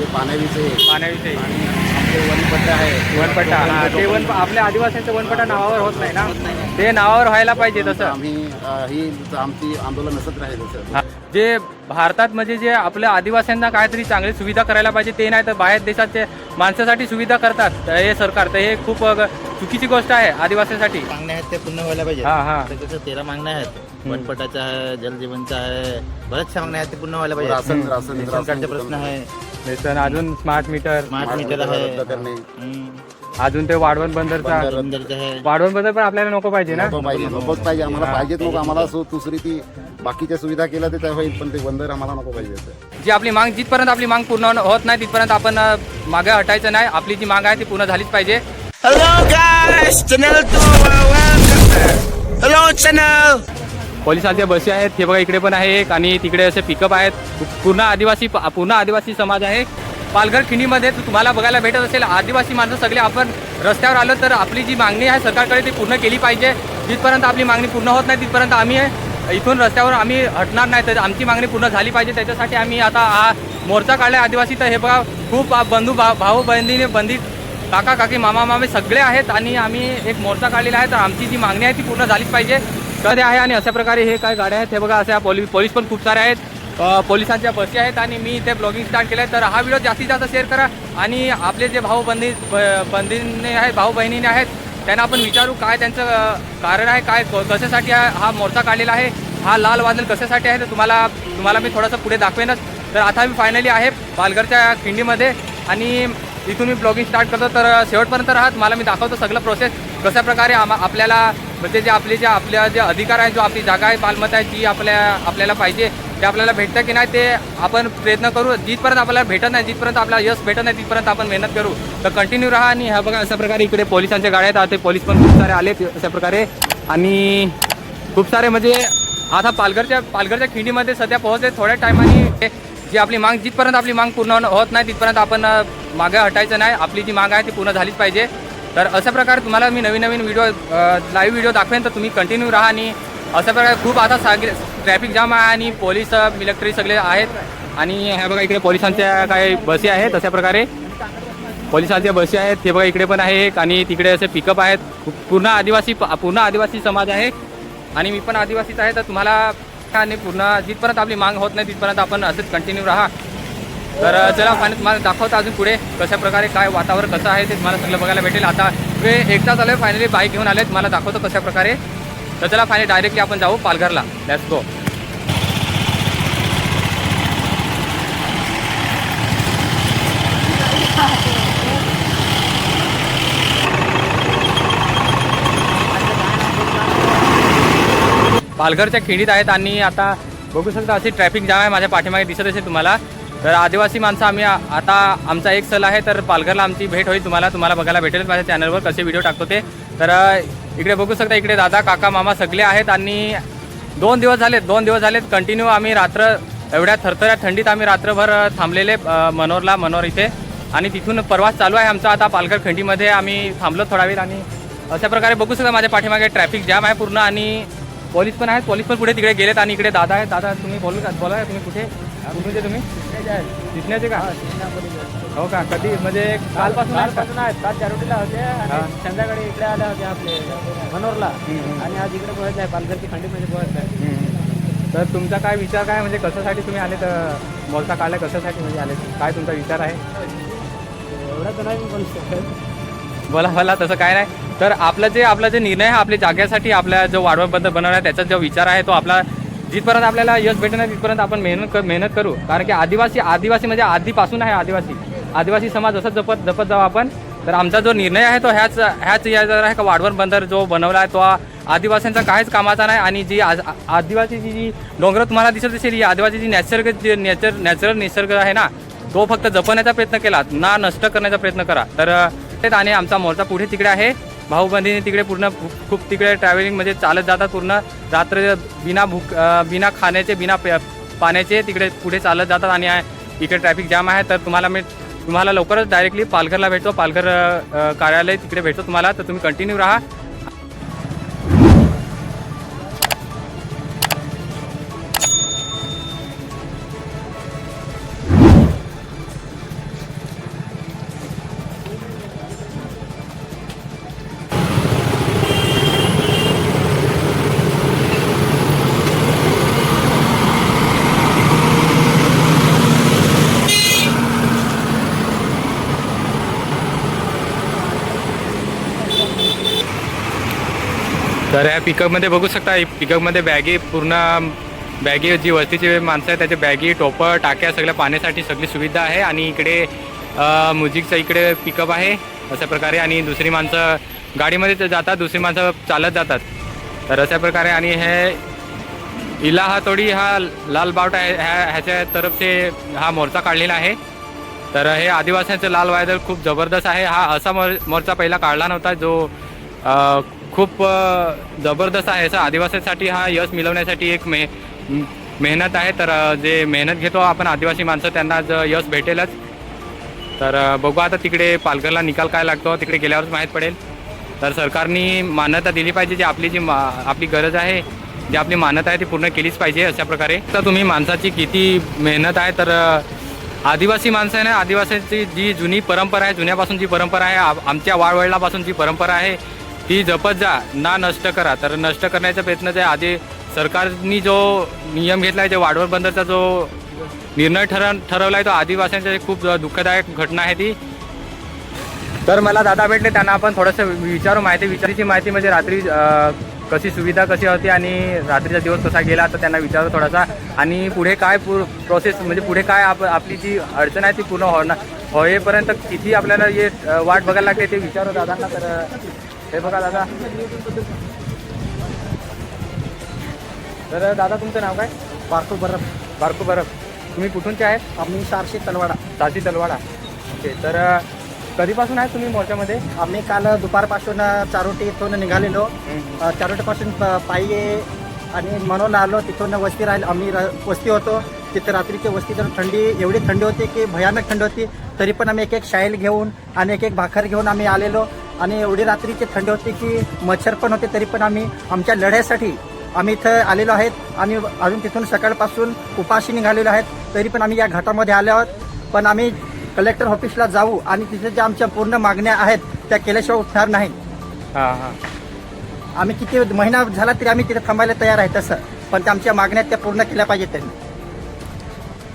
म्हणजे पाण्याविषयी पाण्याविषयी आणि आपले वनपट्टा आहे वनपट्टा, हा ते आपल्या आदिवासींचं वनपट्टा नावावर होत नाही ना, ते नावावर व्हायला पाहिजे तसं. आम्ही ही आमची आंदोलन असत राहील तसं. हा, जे भारतात म्हणजे जे आपल्या आदिवासींना काहीतरी चांगली सुविधा करायला पाहिजे ते नाही तर बाहेर देशाचे माणसासाठी सुविधा करतात हे सरकार, तर हे खूप चुकीची गोष्ट आहे आदिवासींसाठी. मागण्या आहेत ते पूर्ण व्हायला पाहिजे. हा हा आता कसं 13 मागण्या आहेत, वनपटाच्या आहे, जलजीवनचा आहे, बऱ्याचशा मागण्या आहेत ते पूर्ण व्हायला पाहिजे. राशन राशन रेशन कार्डचे प्रश्न आहे, वेतन, अजून स्मार्ट मीटर, स्मार्ट मीटर आहे, रद्द करणे अजून ते वाढवण बंदरचा. बंदरचं आहे. वाढवण बंदर पण आपल्याला नको पाहिजे ना. नको पाहिजे, नकोच पाहिजे आम्हाला. पाहिजेत नको आम्हाला. दुसरी ती बाकीच्या सुविधा केल्या तर त्या होईल, पण ते बंदर आम्हाला नको पाहिजे. जी आपली मांग, जिथपर्यंत आपली मांग पूर्ण होत नाही तिथपर्यंत आपण मागे हटायचं नाही. आपली जी मांग आहे ती पूर्ण झालीच पाहिजे. Hello guys, channel 2, welcome. Hello channel. पोलिसांच्या बसी आहेत, हे बघा इकडे पण आहे एक, आणि तिकडे असे पिकअप आहेत. पूर्ण आदिवासी समाज आहे. पालघर खिंडीमध्ये तुम्हाला बघायला भेटत असेल आदिवासी माणसं सगळे. आपण रस्त्यावर आलो तर आपली जी मागणी आहे सरकारकडे ती पूर्ण केली पाहिजे. जिथपर्यंत आपली मागणी पूर्ण होत नाही तिथपर्यंत आम्ही इथून रस्त्यावर आम्ही हटणार नाही. तर आमची मागणी पूर्ण झाली पाहिजे, त्याच्यासाठी आम्ही आता हा मोर्चा काढला आदिवासी. तर हे बघा खूप बंधू भाऊ बहिणीने बंदी काका काकी मामा मामे सगळे आहेत आणि आम्ही एक मोर्चा काढलेला आहे. तर आमची जी मागणी आहे ती पूर्ण झालीच पाहिजे कधी आहे. आणि अशा प्रकारे हे काय गाड्या आहेत, हे बघा अशा पोलीस पण खूप सारे आहेत. पोलिसांच्या बसी आहेत आणि मी इथे ब्लॉगिंग स्टार्ट केलं आहे. तर हा व्हिडिओ जास्तीत जास्त शेअर करा आणि आपले जे बंधीने आहेत, भाऊ बहिणीने आहेत, त्यांना आपण विचारू काय त्यांचं कारण आहे, काय कशासाठी हा मोर्चा काढलेला आहे, हा लाल वादल कशासाठी आहे. तर तुम्हाला मी थोडंसं पुढे दाखवेनच. तर आता मी फायनली आहे पालघरच्या खिंडीमध्ये आणि इथून मी ब्लॉगिंग स्टार्ट करतो. तर शेवटपर्यंत राहत, मला मी दाखवतो सगळं प्रोसेस कशा प्रकारे आपल्याला म्हणजे जे आपल्या जे अधिकार आहे, जो आपली जागा आहे, मालमत्ता आहे, जी आपल्याला पाहिजे ते आपल्याला भेटतं की नाही ते आपण प्रयत्न करू. जिथपर्यंत आपल्याला भेटत नाही, जिथपर्यंत आपल्याला यश भेटत नाही तिथपर्यंत आपण मेहनत करू. तर कंटिन्यू राहा. आणि ह्या बघा अशा प्रकारे इकडे पोलिसांच्या गाड्या आहेत, ते पोलीस पण खूप सारे आले अशा प्रकारे. आणि खूप सारे म्हणजे आता पालघरच्या खिंडीमध्ये सध्या पोहोचले. थोड्या टायमाने जी आपली मांग, जिथपर्यंत आपली मांग पूर्ण होत नाही तिथपर्यंत आपण मागे हटायचं नाही. आपली जी मांग आहे ती पूर्ण झालीच पाहिजे. तर अशा प्रकारे तुम्हाला मी नवीन व्हिडिओ लाईव्ह व्हिडिओ दाखवेन. तर तुम्ही कंटिन्यू राहा. आणि अशा प्रकारे खूप आता ट्रॅफिक जाम आहे आणि पोलीस मिलिटरी सगळे आहेत. आणि ह्या बघा इकडे पोलिसांच्या काही बसी आहेत, अशा प्रकारे पोलिसांच्या बसी आहेत. हे बघा इकडे पण आहे एक, आणि तिकडे असे पिकअप आहेत. पूर्ण आदिवासी समाज आहे आणि मी पण आदिवासीच आहे. तर तुम्हाला आणि पूर्ण जिथपर्यंत आपली मांग होत नाही तिथपर्यंत आपण असंच कंटिन्यू राहा. तर चला फायनल तुम्हाला दाखवतो अजून पुढे कशा प्रकारे काय वातावरण कसं आहे ते तुम्हाला सगळं बघायला भेटेल. आता मी एकटाच आलो आहे, फायनली बाईक घेऊन आले, तुम्हाला दाखवतो कशा प्रकारे. तर चला फायनली डायरेक्टली आपण जाऊ पालघरला. Let's go. पालघरच्या खिंडीत आहेत आणि आता बघू शकता अशी ट्रॅफिक जाम आहे, माझ्या पाठीमागे दिसत असेल तुम्हाला. तर आदिवासी माणसं आम्ही आता आमचा एक सल आहे, तर पालघरला आमची भेट होईल. तुम्हाला बघायला भेटेल माझ्या चॅनलवर कसे व्हिडिओ टाकतो ते. तर इकडे बघू शकता, इकडे दादा काका मामा सगळे आहेत. आणि 2 दिवस झालेत कंटिन्यू आम्ही एवढ्या थरथऱ्या थंडीत आम्ही रात्रभर थांबलेले मनोर इथे. आणि तिथून प्रवास चालू आहे आमचा आता पालघर खिंडीमध्ये. आम्ही थांबलो थोडा वेळ आणि अशा प्रकारे बघू शकता माझ्या पाठीमागे ट्रॅफिक जाम आहे पूर्ण. आणि पोलीस पण आहेत, पोलीस पण पुढे तिकडे गेलेत. आणि इकडे दादा आहेत. दादा तुम्ही बोला तुम्ही कुठे तुम्ही दिसण्याचे का? हो का? कधी म्हणजे कालपासून आहेत. काल चारोटीला होते आणि संध्याकाळी इकडे आले होते आपले मनोरला. आणि आज इकडे पोहोचले आहे पालघरची खंडीमध्ये पोहोचले आहे. तर तुमचा काय विचार काय, म्हणजे कशासाठी तुम्ही आले? तर मोर्चा काढला कशासाठी म्हणजे आले, काय तुमचा विचार आहे? एवढं तर नाही मी बोलू शकत. बोला तसं काय नाही. तर आपला जे निर्णय आहे आपल्या जागेसाठी, आपल्या जो वाढवण बंदर बनवणार आहे त्याचा जो विचार आहे तो आपला जिथपर्यंत आपल्याला यश भेटणार तिथपर्यंत आपण मेहनत करू. कारण की आदिवासी म्हणजे आधीपासून आहे आदिवासी समाज असं जपत जाऊ आपण. तर आमचा जो निर्णय आहे तो ह्याच आहे का वाढवण बंदर जो बनवला आहे तो आदिवासींचा काहीच कामाचा नाही. आणि जी आदिवासीची जी डोंगर तुम्हाला दिसत असेल, ही आदिवासीची नॅचरल निसर्ग आहे ना, तो फक्त जपण्याचा प्रयत्न केला ना, नष्ट करण्याचा प्रयत्न करा. तर आणि आमचा मोर्चा पुढे तिकडे आहे. भाऊ बंधीने तिकडे पूर्ण खूप तिकडे ट्रॅव्हलिंग म्हणजे चालत जातात पूर्ण रात्र, बिना खाण्याचे बिना पाण्याचे तिकडे पुढे चालत जातात. आणि इकडे ट्रॅफिक जाम आहे. तर तुम्हाला लवकरच डायरेक्टली पालघरला भेटतो, पालघर कार्यालय तिकडे भेटतो तुम्हाला. तर तुम्ही कंटिन्यू राहा. तर या पिकअपमध्ये बघू शकता, पिकअपमध्ये बॅगी पूर्ण बॅगी जी वस्तीची माणसं आहेत त्याचे बॅगी टोपं टाक्या सगळ्या पाण्यासाठी सगळी सुविधा आहे. आणि इकडे म्युझिकचं इकडे पिकअप आहे अशा प्रकारे. आणि दुसरी माणसं गाडीमध्ये जातात, दुसरी माणसं चालत जातात. तर अशा प्रकारे. आणि हे इला हातोडी हा लाल बावटा ह्याच्या तरफचे हा मोर्चा काढलेला आहे. तर हे आदिवासींचं लाल वायदळ खूप जबरदस्त आहे. हा असा मोर्चा पहिला काढला नव्हता जो खूप जबरदस्त आहे. असं आदिवासींसाठी हा यश मिळवण्यासाठी एक मेहनत आहे. तर जे मेहनत घेतो आपण आदिवासी माणसं त्यांना यश भेटेलच. तर बघू आता तिकडे पालघरला निकाल काय लागतो तिकडे गेल्यावरच माहीत पडेल. तर सरकारने मान्यता दिली पाहिजे. जी आपली गरज आहे, जी आपली मान्यता आहे ती पूर्ण केलीच पाहिजे अशा प्रकारे. तर तुम्ही माणसाची किती मेहनत आहे. तर आदिवासी माणसं आहे ना, आदिवासींची जी जुनी परंपरा आहे, जुन्यापासून जी परंपरा आहे, आमच्या वाडवडिलांपासून जी परंपरा आहे ती जपत जा, ना नष्ट करा. तर नष्ट करण्याचा प्रयत्न जे आधी सरकारनी जो नियम घेतला आहे, जे वाडवळ बंदरचा जो निर्णय ठरवला आहे तो आदिवासींचा खूप दुःखदायक घटना आहे ती. तर मला दादा भेटले, त्यांना आपण थोडंसं विचारू विचारायची माहिती म्हणजे रात्री कशी सुविधा कशी होती आणि रात्रीचा दिवस कसा गेला तर त्यांना विचारू थोडासा. आणि पुढे काय प्रोसेस म्हणजे पुढे काय आपली जी अडचण आहे ती पूर्ण होईपर्यंत किती आपल्याला हे वाट बघायला लागते ते विचारू दादांना. तर हे बघा दादा. तर दादा तुमचं नाव काय? बारकू बरफ. तुम्ही कुठूनचे आहेत? आम्ही सारशी तलवाडा. ओके. तर कधीपासून आहे तुम्ही मोर्चामध्ये? आम्ही काल दुपारपासून चारोटी इथून निघालेलो. चारोटीपासून पायी आणि मनोरला आलो. तिथून वस्ती राहिली. आम्ही वस्ती होतो तिथे. रात्रीची वस्ती तर एवढी थंडी होती की भयानक थंडी होती. तरी पण आम्ही एक शाईल घेऊन आणि एक भाकर घेऊन आम्ही आलेलो. आणि एवढी रात्रीची थंडी होती की मच्छर पण होते. तरी पण आम्ही आमच्या लढ्यासाठी आम्ही इथं आलेलो आहेत. आणि अजून तिथून सकाळपासून उपाशी निघालेलो आहेत. तरी पण आम्ही या घाटामध्ये आलो आहोत. पण आम्ही कलेक्टर ऑफिसला जाऊ आणि तिथे ज्या आमच्या पूर्ण मागण्या आहेत त्या केल्याशिवाय उठणार नाही. आम्ही किती महिना झाला तरी आम्ही तिथे थांबायला तयार आहे तसं. पण त्या आमच्या मागण्या त्या पूर्ण केल्या पाहिजेत त्यांनी.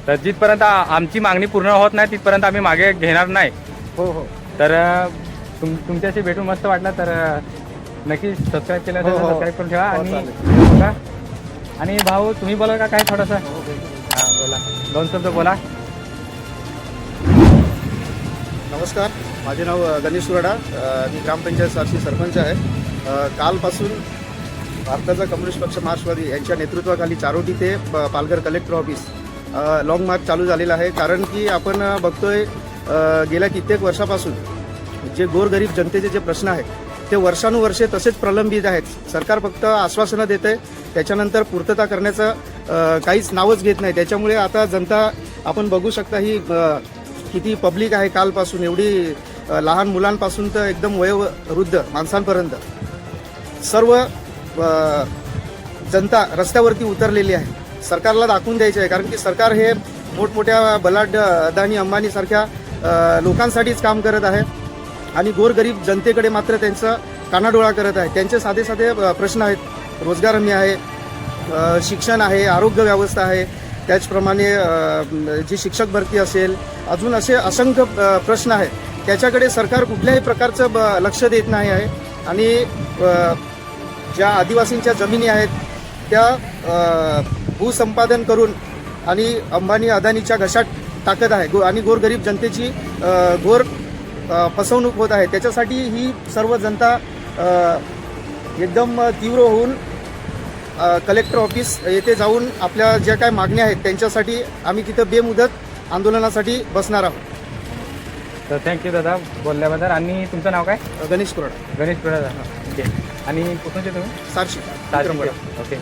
तर जिथपर्यंत आमची मागणी पूर्ण होत नाही तिथपर्यंत आम्ही मागे घेणार नाही. हो. तर तुमच्याशी भेटून मस्त वाटलं. तर नक्की सबस्क्राईब केलं तर सबस्क्राईब करून ठेवा. आणि बघा. आणि भाऊ तुम्ही बोला का काय थोडंसं? हां बोला, 2 शब्द बोला. नमस्कार, माझे नाव गणेश सुराडा. मी ग्रामपंचायत सारशी सरपंच आहे. कालपासून भारताचा कम्युनिस्ट पक्ष मार्क्सवादी यांच्या नेतृत्वाखाली चारोटी ते Palghar collector office long march चालू झालेला आहे. कारण की आपण बघतोय गेल्या कित्येक वर्षापासून जे गोरगरीब जनतेचे जे प्रश्न आहेत ते वर्षानुवर्षे तसेच प्रलंबित आहेत. सरकार फक्त आश्वासनं देते, त्याच्यानंतर पूर्तता करण्याचं काहीच नावच घेत नाही. त्याच्यामुळे आता जनता आपण बघू शकता ही किती पब्लिक आहे. कालपासून एवढी लहान मुलांपासून तर एकदम वयोवृद्ध माणसांपर्यंत सर्व जनता रस्त्यावरती उतरलेली आहे. सरकारला दाखवून द्यायचे आहे. कारण की सरकार हे मोठमोठ्या बलाढ्य अदानी अंबानीसारख्या लोकांसाठीच काम करत आहे आणि गोरगरीब जनतेकडे मात्र त्यांचा कानाडोळा करत आहे. त्यांचे साधे साधे प्रश्न आहेत. रोजगार हमी आहे, शिक्षण आहे, आरोग्य व्यवस्था आहे, त्याचप्रमाणे जी शिक्षक भरती असेल, अजून असे असंख्य प्रश्न आहेत. त्याच्याकडे सरकार कुठल्याही प्रकारचं लक्ष देत नाही आहे. आणि ज्या आदिवासींच्या जमिनी आहेत त्या भूसंपादन करून आणि अंबानी अदानीच्या घशात टाकत आहे आणि गोरगरीब जनतेची घोर फसवणूक होत आहे. त्याच्यासाठी ही सर्व जनता एकदम तीव्र होऊन कलेक्टर ऑफिस येथे जाऊन आपल्या ज्या काय मागण्या आहेत त्यांच्यासाठी आम्ही तिथं बेमुदत आंदोलनासाठी बसणार आहोत. तर थँक्यू दादा बोलल्याबद्दल. आणि तुमचं नाव काय? गणेश कुराडा. ओके. आणि कुठूनचे तुम्ही? सारशी. ओके.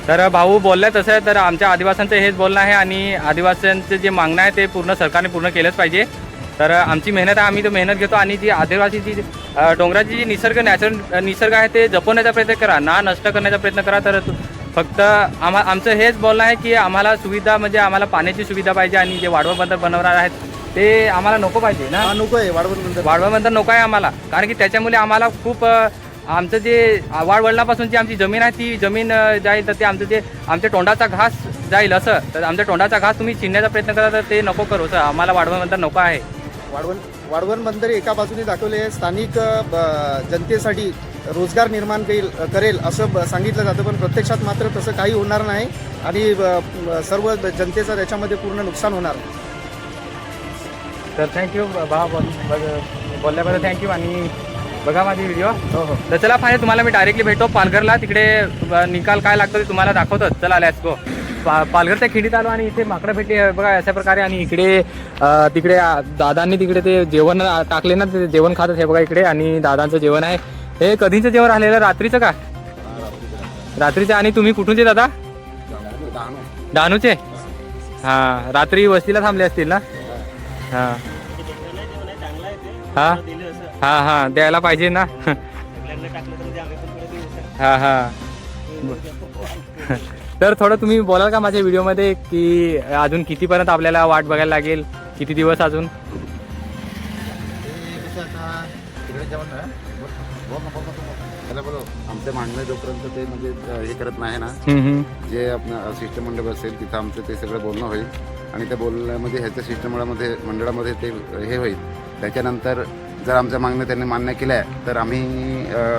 तर भाऊ बोलले तसं आहे. तर आमच्या आदिवासींचं हेच बोलणं आहे आणि आदिवासींचे जे मागणं आहे ते पूर्ण सरकारने पूर्ण केलंच पाहिजे. तर आमची मेहनत आहे, आम्ही तो मेहनत घेतो. आणि जी आदिवासीची डोंगराची जी निसर्ग आहे ते जपवण्याचा प्रयत्न करा, ना नष्ट करण्याचा प्रयत्न करा. तर फक्त आमचं हेच बोलणं आहे की आम्हाला सुविधा म्हणजे आम्हाला पाण्याची सुविधा पाहिजे. आणि जे वाढवण बंदर बनवणार आहेत ते आम्हाला नको पाहिजे ना. नको आहे वाढवण बंदर नको आहे आम्हाला. कारण की त्याच्यामुळे आम्हाला खूप आमचं जे वाडवडिलांपासून जी आमची जमीन आहे ती जमीन जाईल. तर ते आमच्या तोंडाचा घास जाईल. असं तर आमच्या तोंडाचा घास तुम्ही चिरण्याचा प्रयत्न करा तर ते नको करू. सर आम्हाला वाढवण बंदर नको आहे. वाढवण बंदर एका बाजूने दाखवले स्थानिक जनतेसाठी रोजगार निर्माण करेल असं सांगितलं जातं, पण प्रत्यक्षात मात्र तसं काही होणार नाही आणि सर्व जनतेचं त्याच्यामध्ये पूर्ण नुकसान होणार. तर थँक्यू भावा बोलल्याबद्दल थँक्यू. आणि बघा माझी व्हिडिओ. तर चला फायनली तुम्हाला मी डायरेक्टली भेटतो पालघरला. तिकडे निकाल काय लागतो ते तुम्हाला दाखवतो. चला लेट्स गो. पालघर त्या खिंडीत आलो आणि इथे माकडं भेटली बघा अशा प्रकारे. आणि इकडे तिकडे दादांनी तिकडे ते जेवण टाकले ना, ते जेवण खातात हे बघा इकडे. आणि दादांचं जेवण आहे हे. कधीचं जेवण राहिलेलं? रात्रीचं का? रात्रीचं. आणि तुम्ही कुठूनचे दादा? डहाणूचे. हां, रात्री वस्तीला थांबले असतील ना? हां हां हां हां, द्यायला पाहिजे ना. हां हां. तर थोडं तुम्ही बोलाल का माझ्या व्हिडिओमध्ये की अजून कितीपर्यंत आपल्याला वाट बघायला लागेल? किती दिवस अजून? आमचे मागणं जोपर्यंत ते म्हणजे हे करत नाही ना, जे आपलं शिष्टमंडळ असेल तिथं आमचं ते सगळं बोलणं होईल. आणि त्या बोलण्यामध्ये ह्याच्या मंडळामध्ये ते हे होईल. त्याच्यानंतर जर आमच्या मागण्या त्यांनी मान्य केल्या तर आम्ही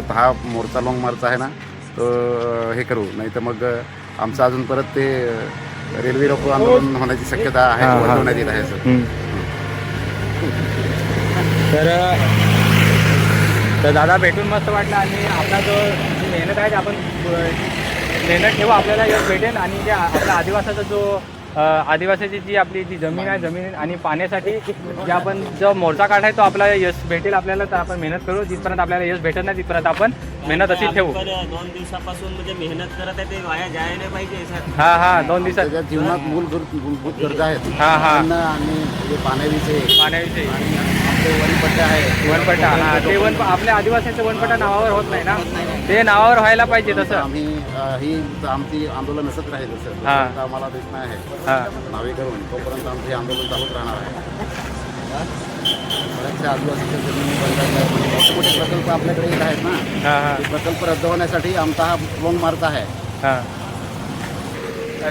हा मोर्चा लॉंग मार्च आहे ना तो हे करू. नाही तर मग आमचं अजून परत ते रेल्वे रोको आंदोलन होण्याची शक्यता आहे, वाढवण्यात येत आहे सर. तर दादा भेटून मस्त वाटलं. आणि आपला जो मेहनत आहे ते आपण मेहनत ठेवू, आपल्याला यश भेटेल. आणि जे आपल्या आदिवासाचा जो आदिवासीची जी आपली जी जमीन आहे, जमीन आणि पाण्यासाठी जे आपण जो मोर्चा काढाय तो आपल्याला यश भेटेल आपल्याला. तर आपण मेहनत करू. जिथपर्यंत आपल्याला यश भेटत नाही तिथपर्यंत आपण मेहनत अशी ठेवू. 2 दिवसापासून म्हणजे मेहनत करत आहे, ते वाया जायला नाही पाहिजे सर. हां हां, 2 दिवसात. त्याच्या जीवनात मूलभूत गरजा आहेत. हां हां, अन्न आणि जे पाण्याविषयी पाण्याविषयी आणि आपले वनपट्टे आहे. वनपट्टा. हां, ते आपल्या आदिवासीचं वनपट्टा नावावर होत नाही ना, ते नावावर व्हायला पाहिजे तसं. आम्ही ही आमची आंदोलन असत राहील सर. हां. आम्हाला देत नाही आहे हां नावे करून तोपर्यंत आमचे आंदोलन चालूच राहणार आहे. बऱ्याचशा आदिवासीच्या जमिनी मोठे मोठे प्रकल्प आपल्याकडे येत आहेत ना, हां हां ते प्रकल्प रद्द होण्यासाठी आमचा हा लॉंग मार्च आहे. हां.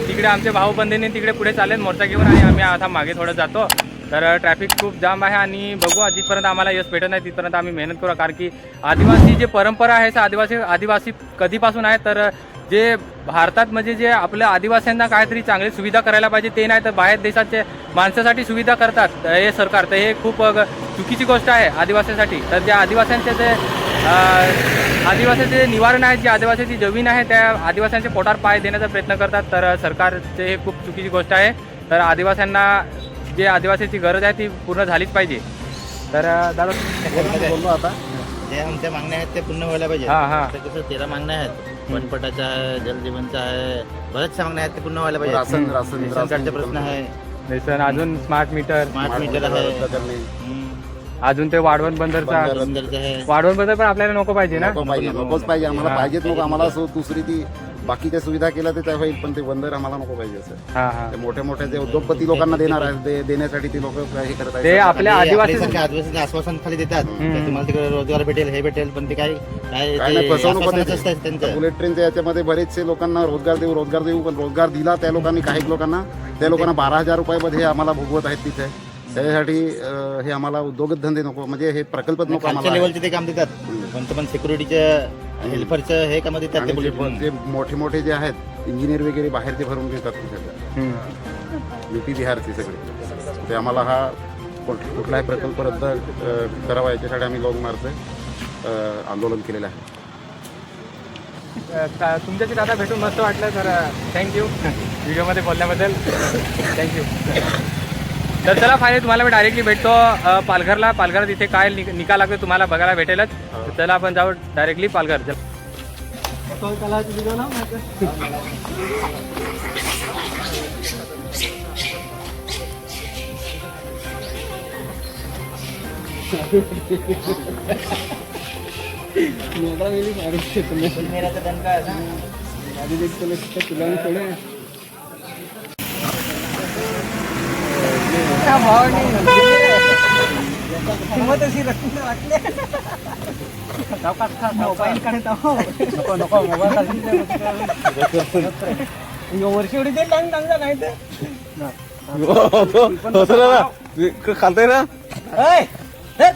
तिकडे आमचे भाऊबंधींनी तिकडे पुढे चालेल मोर्चा घेऊन आणि आम्ही आता मागे थोडं जातो. तर ट्रॅफिक खूप जाम आहे आणि बघू जिथपर्यंत आम्हाला यश भेटत नाही तिथपर्यंत आम्ही मेहनत करू. कारण की आदिवासी जे परंपरा आहे आदिवासी कधीपासून आहे. तर जे भारतात म्हणजे जे आपल्या आदिवासींना काहीतरी चांगली सुविधा करायला पाहिजे ते नाही तर बाहेर देशाचे माणसासाठी सुविधा करतात हे सरकार. तर हे खूप चुकीची गोष्ट आहे आदिवासीसाठी. तर ज्या आदिवासीचे निवारण आहे, जी आदिवासीची जमीन आहे त्या आदिवासींच्या पोटावर पाय देण्याचा प्रयत्न करतात. तर सरकारचे हे खूप चुकीची गोष्ट आहे. तर आदिवासींना जे आदिवासीची गरज आहे ती पूर्ण झालीच पाहिजे. तर दादा बोललो आता जे आमच्या मागण्या आहेत ते पूर्ण व्हायला पाहिजे. हां हां. आता कसं 13 मागण्या आहेत. वनपटाच्या आहे, जलजीवनचा आहे, बऱ्याचशा मागण्या आहेत ते पूर्ण व्हायला पाहिजे. रेशन कार्डचा प्रश्न आहे, रेशन, अजून स्मार्ट मीटर मीटर आहे, अजून ते वाढवण बंदरचा. बंदरचं आहे. वाढवण बंदर पण आपल्याला नको पाहिजे ना. नकोच पाहिजे आम्हाला. पाहिजेत नको आम्हाला. दुसरी ती बाकीच्या सुविधा केल्या तर त्या होईल, पण ते बंदर आम्हाला नको पाहिजे असं. हां हां. ते मोठ्या मोठ्या जे उद्योगपती लोकांना देणार आहेत ते देण्यासाठी ते लोक हे करत आहेत. ते आपल्या आदिवासी आदिवासी आश्वासन खाली देतात की तुम्हाला तिकडे रोजगार भेटेल, हे भेटेल, पण ते काय काय नाही, फसवणूक होते. असतं त्यांचं. बुलेट ट्रेनच्या याच्यामध्ये बरेचसे लोकांना रोजगार देऊ पण रोजगार दिला त्या लोकांनी काही लोकांना 12,000 रुपयामध्ये हे आम्हाला भोगवत आहेत तिथे. त्याच्यासाठी हे आम्हाला उद्योगधंदे नको, म्हणजे हे प्रकल्प नको खालच्या आम्हाला. लेवलचे ते काम देतात, पण सिक्युरिटीचं हेल्परचं हे काम देतात. आणि ते बुलेट जे मोठे मोठे जे आहेत इंजिनियर वगैरे बाहेरचे भरून घेतात तिथे, UP बिहारचे सगळे. ते आम्हाला हा कुठलाही प्रकल्प रद्द करावा याच्यासाठी आम्ही लॉंग मार्च आंदोलन केलेलं आहे. तुमच्याशी दादा भेटून मस्त वाटलं. तर थँक्यू व्हिडिओमध्ये बोलल्याबद्दल थँक्यू. तर चला फायनली तुम्हाला मी डायरेक्टली भेटतो पालघरला. पालघरात इथे काय निकाल लागतो तुम्हाला बघायला भेटेलच. तर चला आपण जाऊ डायरेक्टली पालघर. वर्षी एवढी ते चांगला नाही तर खालतंय ना.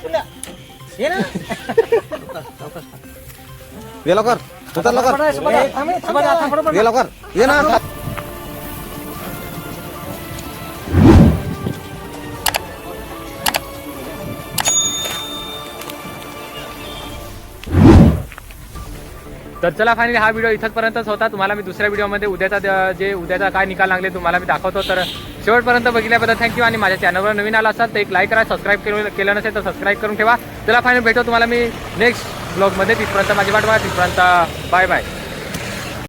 तुला ये ना ये लवकर उतर लवकर ये लवकर ये ना तर चला फायनली हा व्हिडिओ इथंचपर्यंतच होता. तुम्हाला मी दुसऱ्या व्हिडिओमध्ये उद्याचा काय निकाल लागले तुम्हाला मी दाखवतो. तर शेवटपर्यंत बघितल्याबद्दल थँक्यू. आणि माझ्या चॅनलवर नवीन आला असाल तर एक लाईक करा, सबस्क्राईब केलं नसेल तर सबस्क्राईब करून ठेवा. चला फायनल भेटू तुम्हाला मी नेक्स्ट ब्लॉगमध्ये. तिथपर्यंत माझी वाट बघा. तिथपर्यंत बाय बाय.